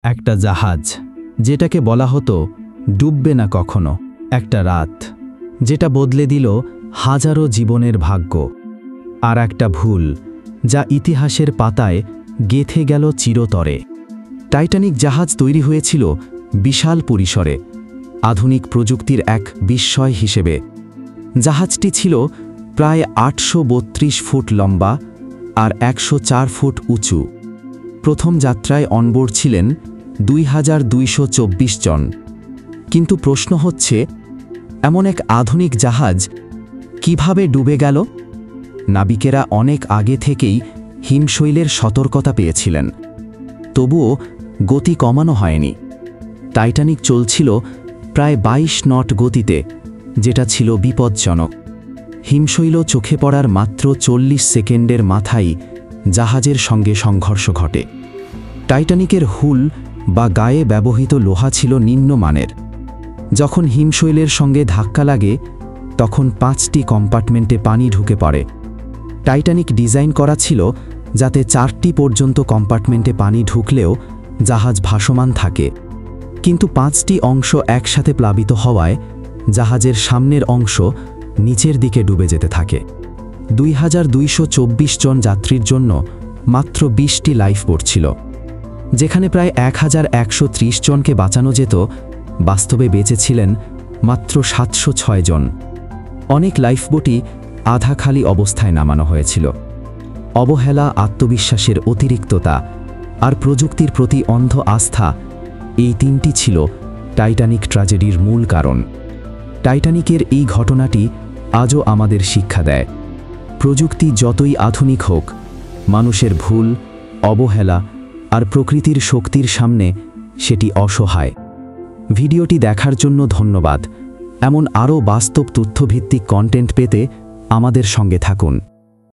একটা জাহাজ যেটাকে বলা হতো ডুববে না কখনো, একটা রাত যেটা বদলে দিল হাজারো জীবনের ভাগ্য, আর একটা ভুল যা ইতিহাসের পাতায় গেঁথে গেল চিরতরে। টাইটানিক জাহাজ তৈরি হয়েছিল বিশাল পরিসরে, আধুনিক প্রযুক্তির এক বিস্ময় হিসেবে। জাহাজটি ছিল প্রায় ৮৩২ ফুট লম্বা আর ১০৪ ফুট উঁচু। প্রথম যাত্রায় অনবোর্ড ছিলেন ২,২২৪ জন। কিন্তু প্রশ্ন হচ্ছে, এমন এক আধুনিক জাহাজ কিভাবে ডুবে গেল? নাবিকেরা অনেক আগে থেকেই হিমশৈলের সতর্কতা পেয়েছিলেন, তবুও গতি কমানো হয়নি। টাইটানিক চলছিল প্রায় ২২ নট গতিতে, যেটা ছিল বিপজ্জনক। হিমশৈল চোখে পড়ার মাত্র ৪০ সেকেন্ডের মাথায় জাহাজের সঙ্গে সংঘর্ষ ঘটে। টাইটানিকের হুল বা গায়ে ব্যবহৃত লোহা ছিল নিম্নমানের। যখন হিমশৈলের সঙ্গে ধাক্কা লাগে, তখন ৫টি কম্পার্টমেন্টে পানি ঢুকে পড়ে। টাইটানিক ডিজাইন করা ছিল যাতে ৪টি পর্যন্ত কম্পার্টমেন্টে পানি ঢুকলেও জাহাজ ভাসমান থাকে, কিন্তু ৫টি অংশ একসাথে প্লাবিত হওয়ায় জাহাজের সামনের অংশ নিচের দিকে ডুবে যেতে থাকে। ২,২২৪ জন যাত্রীর জন্য মাত্র ২০টি লাইফবোট ছিল। যেখানে প্রায় ১,১৩০ জনকে বাঁচানো যেত, বাস্তবে বেঁচে ছিলেন মাত্র ৭০৬ জন। অনেক লাইফবোটই আধা খালি অবস্থায় নামানো হয়েছিল। অবহেলা, আত্মবিশ্বাসের অতিরিক্ততা আর প্রযুক্তির প্রতি অন্ধ আস্থা, এই তিনটি ছিল টাইটানিক ট্র্যাজেডির মূল কারণ। টাইটানিকের এই ঘটনাটি আজও আমাদের শিক্ষা দেয়, প্রযুক্তি যতই আধুনিক হোক, মানুষের ভুল, অবহেলা আর প্রকৃতির শক্তির সামনে সেটি অসহায়। ভিডিওটি দেখার জন্য ধন্যবাদ। এমন আরও বাস্তব তথ্যভিত্তিক কন্টেন্ট পেতে আমাদের সঙ্গে থাকুন।